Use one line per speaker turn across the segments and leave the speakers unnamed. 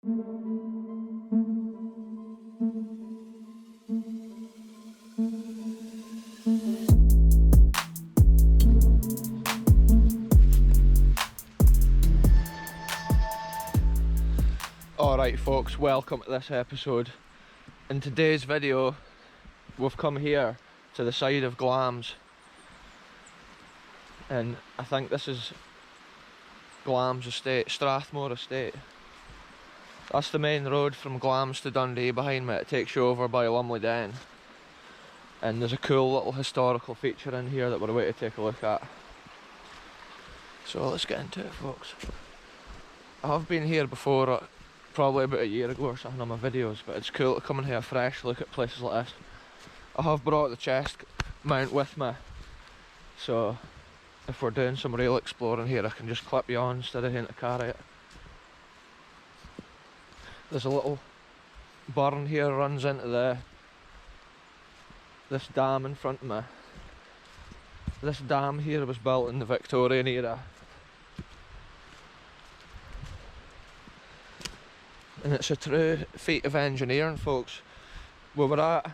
Alright folks, welcome to this episode. In today's video we've come here to the side of Glamis, and I think this is Glamis Estate, Strathmore Estate. That's the main road from Glamis to Dundee behind me. It takes you over by Lumley Den, and there's a cool little historical feature in here that we're away to take a look at. So let's get into it folks. I have been here before, probably about a year ago or something on my videos, but it's cool to come in here fresh, look at places like this. I have brought the chest mount with me, so if we're doing some real exploring here I can just clip you on instead of having to carry it. There's a little burn here runs into this dam in front of me. This dam here was built in the Victorian era, and it's a true feat of engineering folks. We were at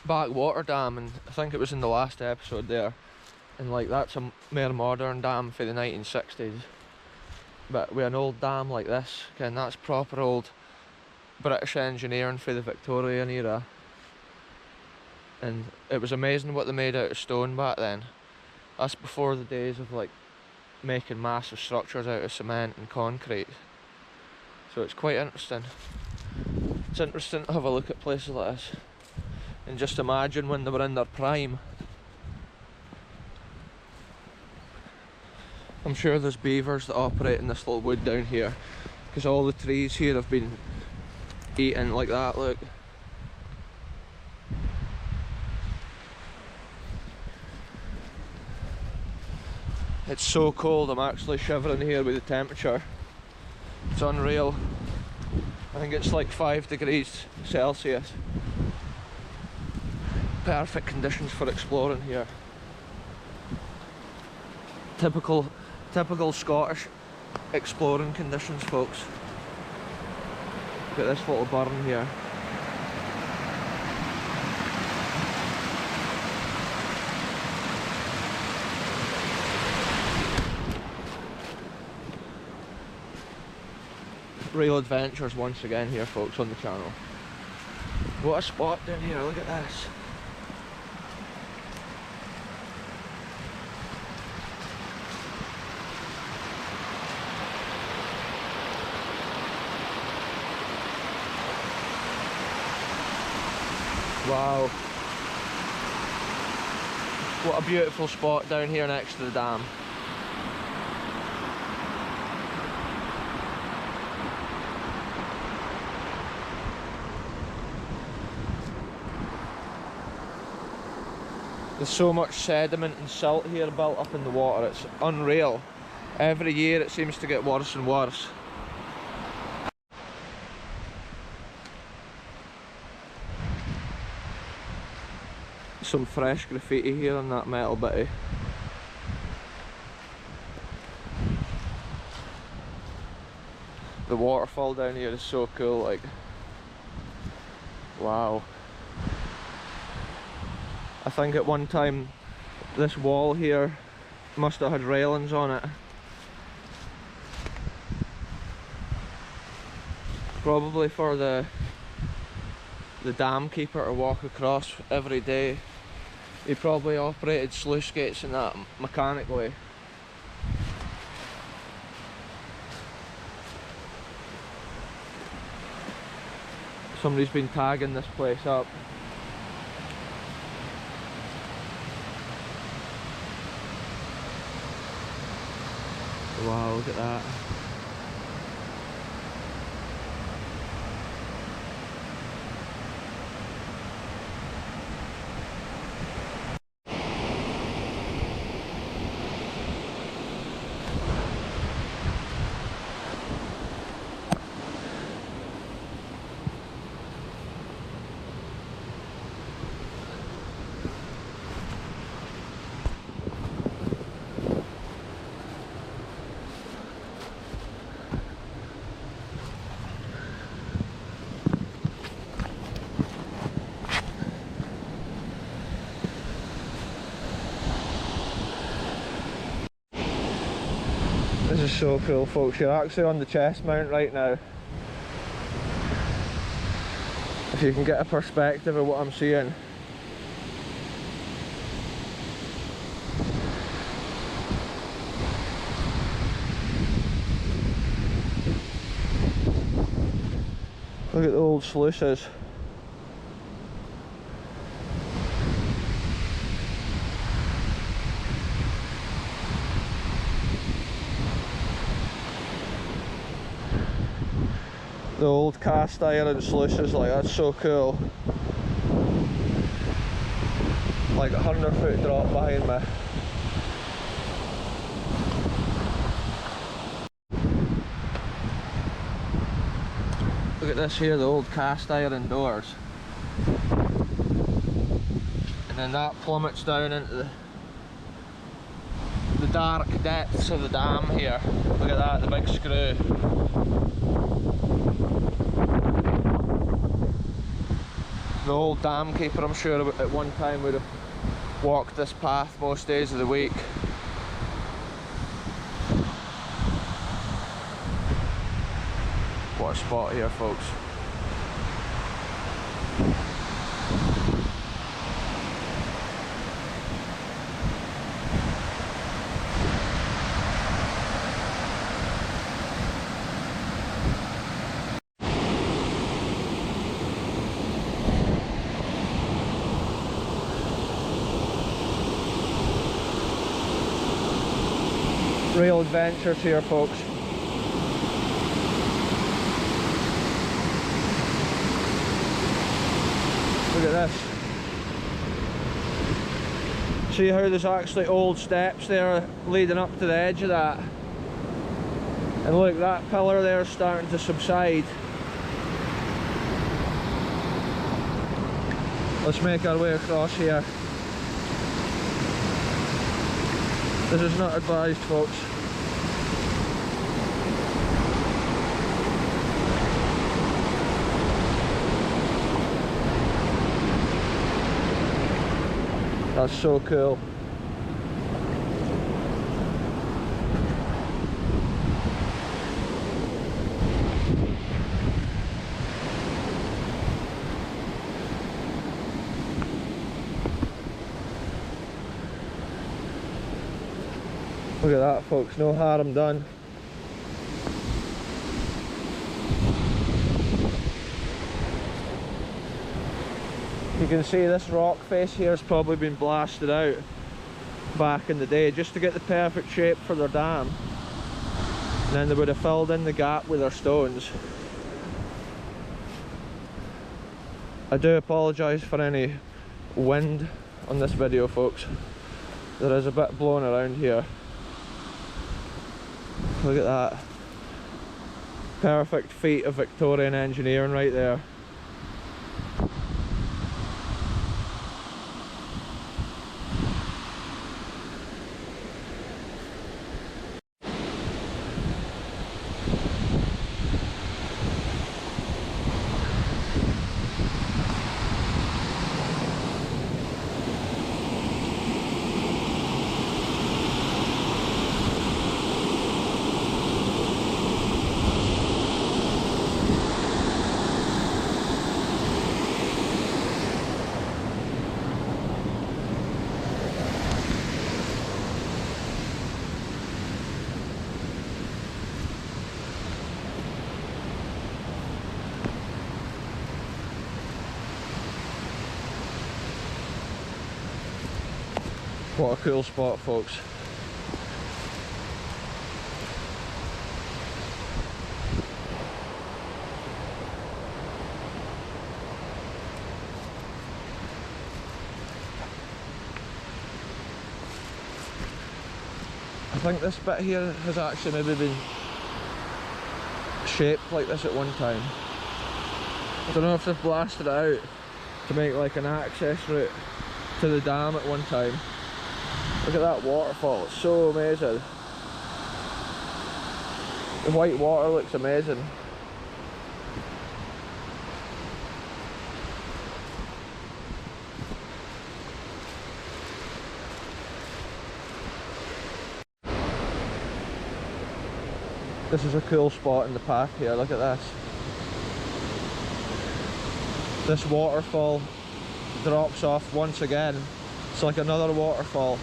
Backwater Dam, and I think it was in the last episode there, and like that's a more modern dam for the 1960s, but with an old dam like this, again, that's proper old British engineering for the Victorian era. And it was amazing what they made out of stone back then. That's before the days of like making massive structures out of cement and concrete. So it's quite interesting. It's interesting to have a look at places like this and just imagine when they were in their prime. I'm sure there's beavers that operate in this little wood down here, because all the trees here have been eaten like that, look. It's so cold, I'm actually shivering here with the temperature. It's unreal. I think it's like 5 degrees Celsius. Perfect conditions for exploring here. Typical Scottish exploring conditions folks. Look at this little burn here. Real adventures once again here folks on the channel. What a spot down here, look at this. Wow. What a beautiful spot down here next to the dam. There's so much sediment and silt here built up in the water, it's unreal. Every year it seems to get worse and worse. Some fresh graffiti here on that metal bitty. The waterfall down here is so cool, like, wow. I think at one time this wall here must have had railings on it. Probably for the dam keeper to walk across every day. He probably operated sluice gates in that mechanically. Somebody's been tagging this place up. Wow, look at that. So cool, folks. You're actually on the chest mount right now. If you can get a perspective of what I'm seeing. Look at the old sluices. The old cast iron sluices, like, that's so cool. Like a 100-foot drop behind me. Look at this here, the old cast iron doors. And then that plummets down into the dark depths of the dam here. Look at that, the big screw. The old dam keeper, I'm sure, at one time would have walked this path most days of the week. What a spot here, folks. Real adventures here, folks. Look at this. See how there's actually old steps there leading up to the edge of that. And look, that pillar there is starting to subside. Let's make our way across here. This is not advised, folks. That's so cool. Look at that, folks, no harm done. You can see this rock face here has probably been blasted out back in the day just to get the perfect shape for their dam. And then they would have filled in the gap with their stones. I do apologise for any wind on this video, folks. There is a bit blowing around here. Look at that. Perfect feat of Victorian engineering right there. What a cool spot, folks. I think this bit here has actually maybe been shaped like this at one time. I don't know if they've blasted it out to make like an access route to the dam at one time. Look at that waterfall, it's so amazing. The white water looks amazing. This is a cool spot in the park here, look at this. This waterfall drops off once again. It's like another waterfall.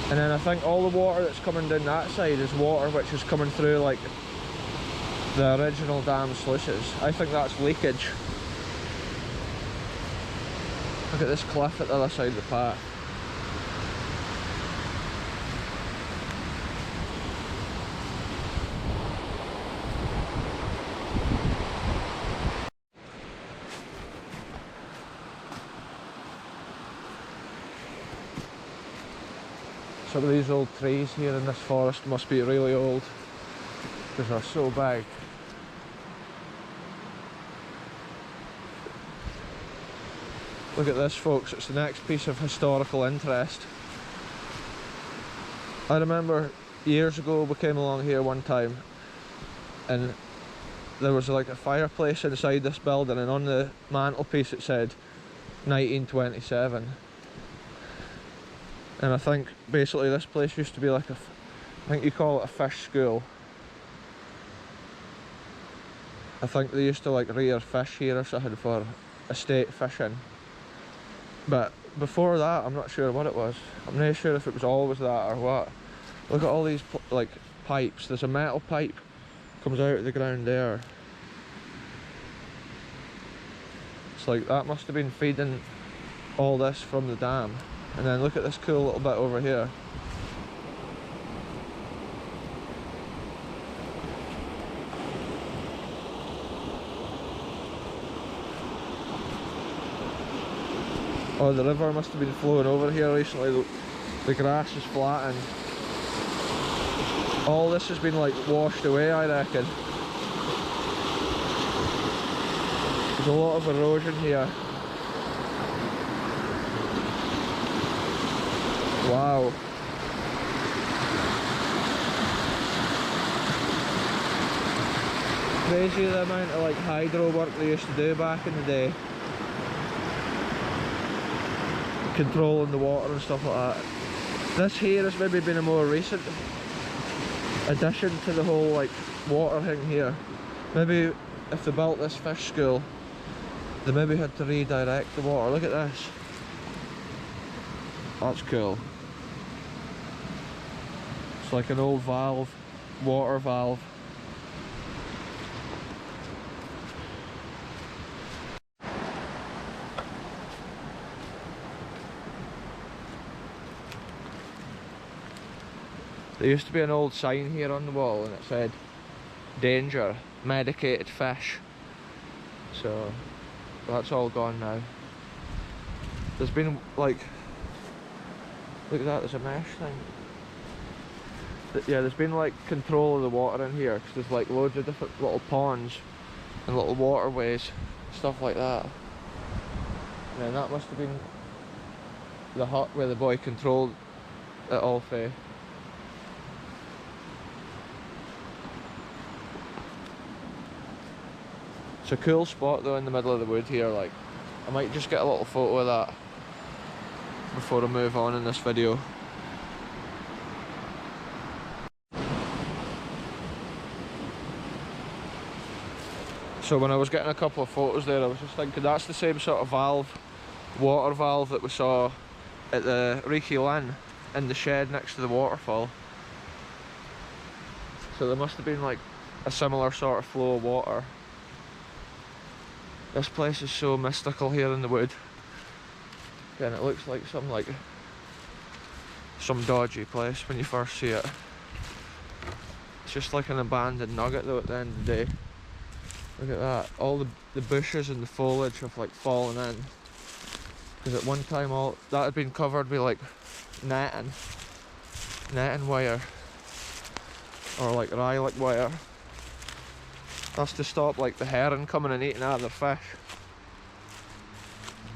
And then I think all the water that's coming down that side is water which is coming through like the original dam sluices. I think that's leakage. Look at this cliff at the other side of the park. Some of these old trees here in this forest must be really old because they're so big. Look at this, folks, it's the next piece of historical interest. I remember years ago we came along here one time and there was like a fireplace inside this building, and on the mantelpiece it said 1927. And I think basically this place used to be like I think you call it a fish school. I think they used to like rear fish here or something for estate fishing. But before that, I'm not sure what it was. I'm not sure if it was always that or what. Look at all these like pipes. There's a metal pipe comes out of the ground there. It's like that must have been feeding all this from the dam. And then look at this cool little bit over here. Oh, the river must have been flowing over here recently. The grass is flattened. All this has been like washed away, I reckon. There's a lot of erosion here. Wow. Crazy the amount of like hydro work they used to do back in the day. Controlling the water and stuff like that. This here has maybe been a more recent addition to the whole like water thing here. Maybe if they built this fish school, they maybe had to redirect the water. Look at this. That's cool. It's like an old valve, water valve. There used to be an old sign here on the wall and it said, "Danger, medicated fish." So that's all gone now. There's been like, look at that, there's a mesh thing. Yeah, there's been like control of the water in here because there's like loads of different little ponds and little waterways, stuff like that. And then that must have been the hut where the boy controlled it all for. It's a cool spot though in the middle of the wood here. Like, I might just get a little photo of that before I move on in this video. So when I was getting a couple of photos there, I was just thinking that's the same sort of valve, water valve that we saw at the Reekie Inn in the shed next to the waterfall. So there must have been like a similar sort of flow of water. This place is so mystical here in the wood. Again, it looks like some dodgy place when you first see it. It's just like an abandoned nugget though at the end of the day. Look at that, all the bushes and the foliage have like fallen in. Because at one time all that had been covered with like netting wire. Or like lilac wire. That's to stop like the heron coming and eating out of their fish.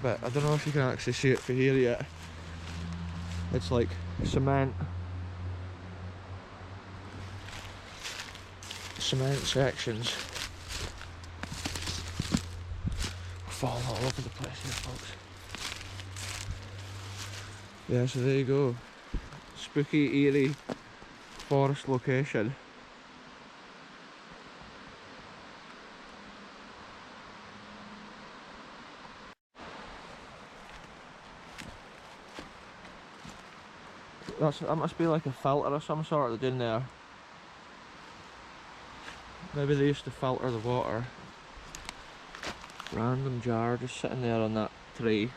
But I don't know if you can actually see it from here yet. It's like cement sections. We're falling all over the place here, folks. Yeah, so there you go. Spooky, eerie forest location. That must be like a filter of some sort that's in there. Maybe they used to filter the water. Random jar just sitting there on that tree.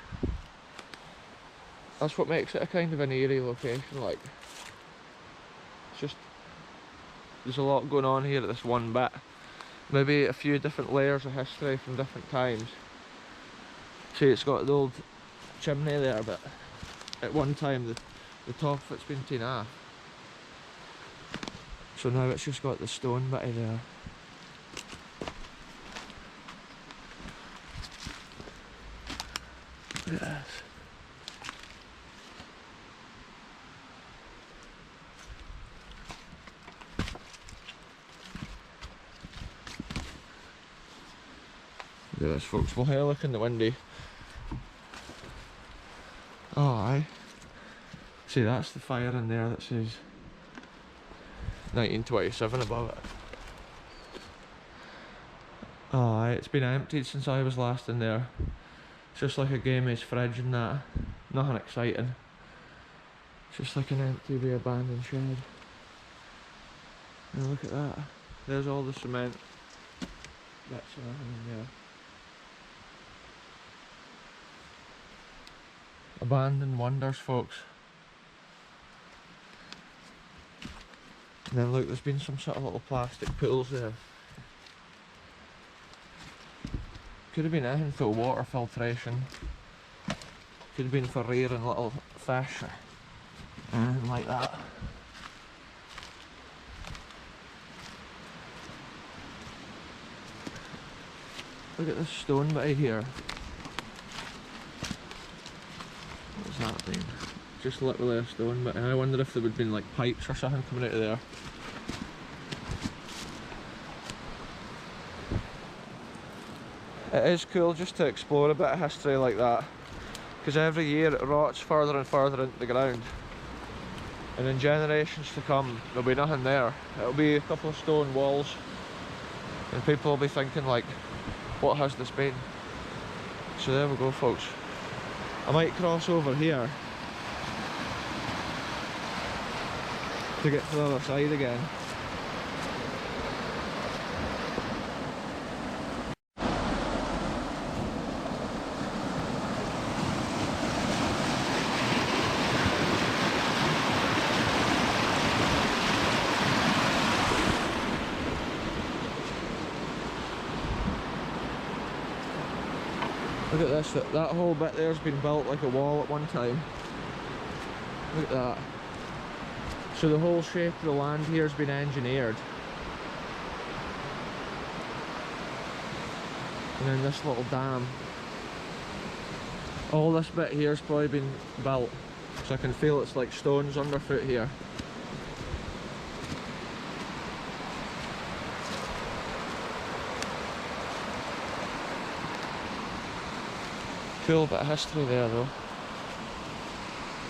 That's what makes it a kind of an eerie location, like. It's just, there's a lot going on here at this one bit. Maybe a few different layers of history from different times. See, it's got the old chimney there, but at one time the top of it's been taken off. So now it's just got the stone bitty there. Look at this. Look at this, folks. We'll have a look in the window. Oh, aye. See, that's the fire in there that says 1927 above it. Oh, aye, it's been emptied since I was last in there. It's just like a Glamis fridge and that. Nothing exciting. It's just like an empty, wee abandoned shed. And look at that. There's all the cement bits and everything in there. Abandoned wonders, folks. And then look, there's been some sort of little plastic pools there. Could have been anything for water filtration. Could have been for rearing little fish or anything like that. Look at this stone bit here. What's that been? Just literally a stone bit. And I wonder if there would have been like pipes or something coming out of there. It is cool just to explore a bit of history like that, because every year it rots further and further into the ground, and in generations to come there'll be nothing there. It'll be a couple of stone walls and people will be thinking like, what has this been? So there we go, folks. I might cross over here to get to the other side again. Look at this, that whole bit there's been built like a wall at one time. Look at that. So the whole shape of the land here has been engineered. And then this little dam. All this bit here has probably been built. So I can feel it's like stones underfoot here. Cool bit of history there though.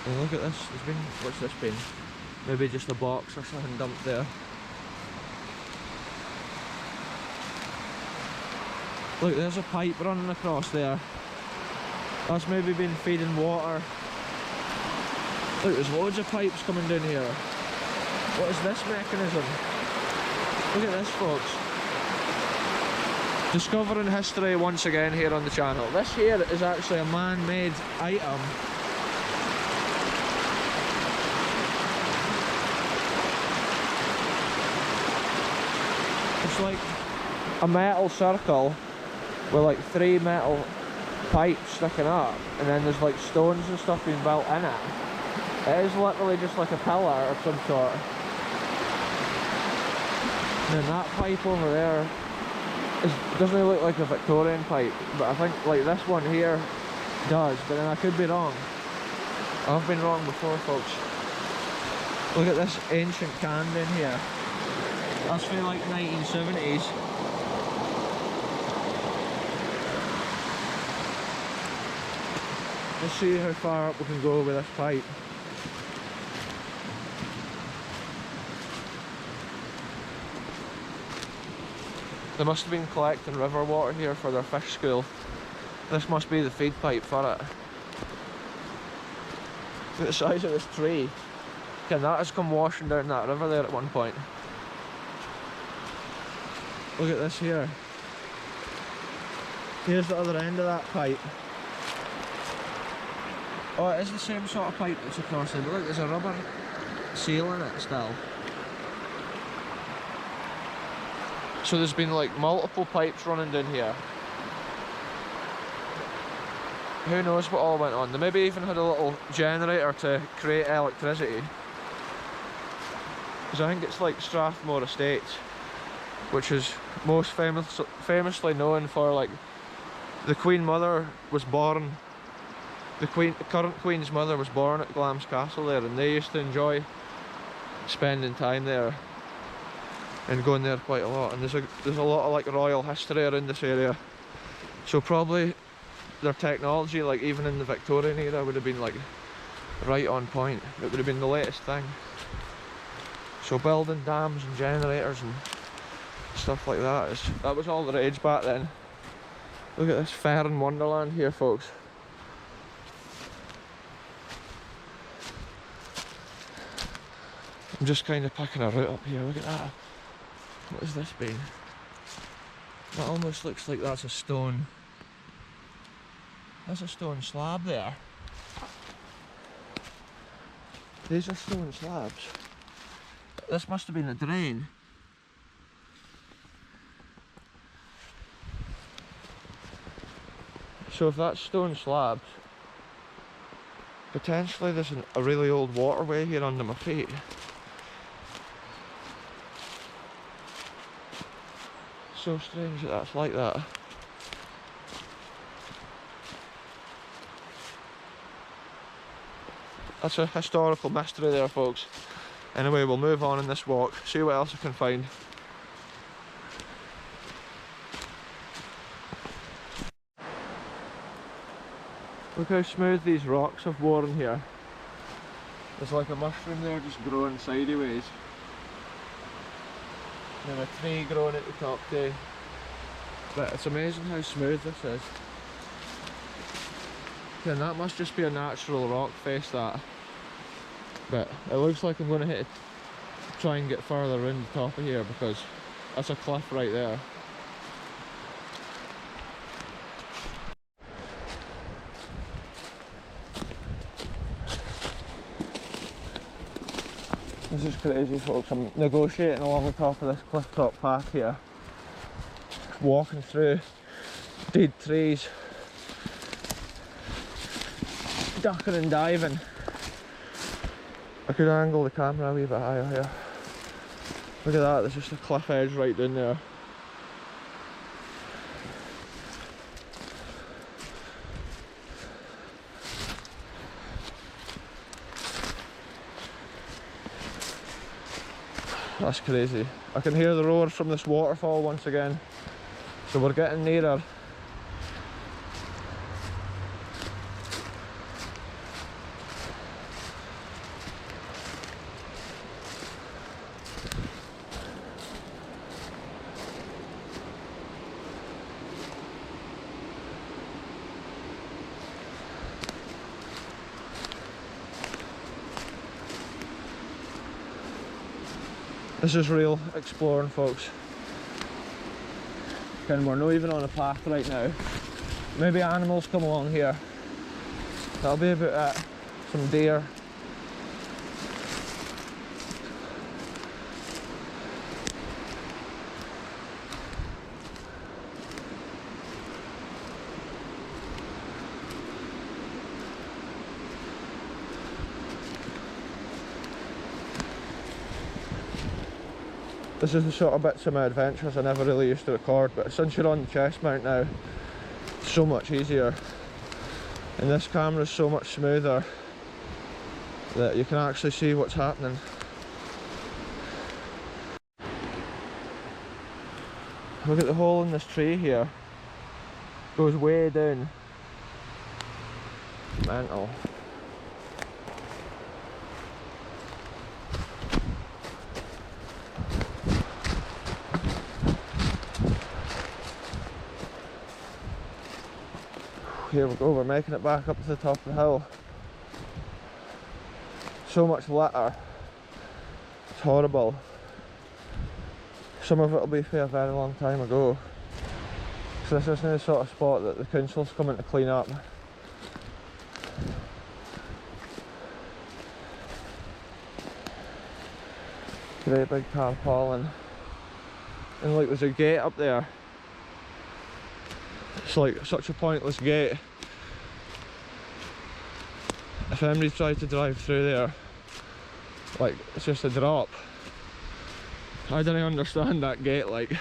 And look at this, there's been, what's this been? Maybe just a box or something dumped there. Look, there's a pipe running across there. That's maybe been feeding water. Look, there's loads of pipes coming down here. What is this mechanism? Look at this, folks. Discovering history once again here on the channel. This here is actually a man-made item. It's like a metal circle with like 3 metal pipes sticking up, and then there's like stones and stuff being built in it. It is literally just like a pillar of some sort. And then that pipe over there doesn't really look like a Victorian pipe, but I think like this one here does, but then I could be wrong. I've been wrong before, folks. Look at this ancient can in here. That's from like 1970s. Let's see how far up we can go with this pipe. They must have been collecting river water here for their fish school. This must be the feed pipe for it. Look at the size of this tree. Okay, that has come washing down that river there at one point. Look at this here. Here's the other end of that pipe. Oh, it is the same sort of pipe that's across there, but look, there's a rubber seal in it still. So there's been like multiple pipes running down here. Who knows what all went on. They maybe even had a little generator to create electricity. Because I think it's like Strathmore Estates, which is most famously known for, like, the Queen Mother was born, the current Queen's mother was born at Glamis Castle there, and they used to enjoy spending time there and going there quite a lot. And there's a lot of like royal history around this area, so probably their technology, like even in the Victorian era, would have been like right on point. It would have been the latest thing. So building dams and generators and stuff like that was all the rage back then. Look at this Ferran wonderland here, folks. I'm just kind of picking a route up here. Look at that. What has this been? That almost looks like that's a stone. That's a stone slab there. These are stone slabs. This must have been a drain. So if that's stone slabs, potentially there's a really old waterway here under my feet. So strange that that's like that. That's a historical mystery there, folks. Anyway, we'll move on in this walk, see what else I can find. Look how smooth these rocks have worn here. There's like a mushroom there just growing sideways. And then a tree growing at the top too. But it's amazing how smooth this is. And that must just be a natural rock face, that. But it looks like I'm going to try and get further around the top of here, because that's a cliff right there. This is crazy, folks. I'm negotiating along the top of this cliff top path here, walking through dead trees, ducking and diving. I could angle the camera a wee bit higher here. Look at that, there's just a cliff edge right down there. That's crazy. I can hear the roar from this waterfall once again. So we're getting nearer. This is real exploring, folks. And we're not even on a path right now. Maybe animals come along here. That'll be about it. Some deer. This is the sort of bits of my adventures I never really used to record, but since you're on the chest mount now, it's so much easier. And this camera is so much smoother that you can actually see what's happening. Look at the hole in this tree here. Goes way down. Mental. Here we go, we're making it back up to the top of the hill. So much litter. It's horrible. Some of it will be for a very long time ago. So this isn't the sort of spot that the council's coming to clean up. Great big tarpaulin. And like there's a gate up there. It's like such a pointless gate. If anybody tried to drive through there, like it's just a drop. I didn't understand that gate, like.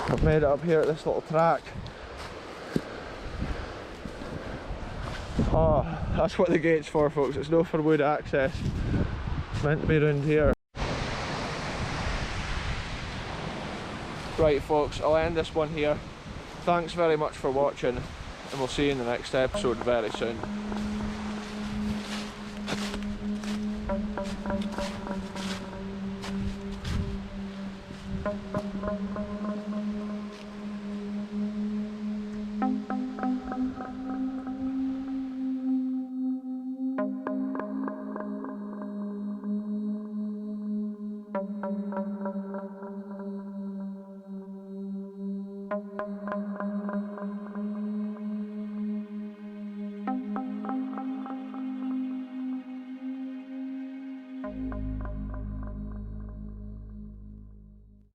I've made it up here at this little track. Oh, that's what the gate's for, folks. It's no for wood access. It's meant to be around here. Right folks, I'll end this one here. Thanks very much for watching, and we'll see you in the next episode very soon.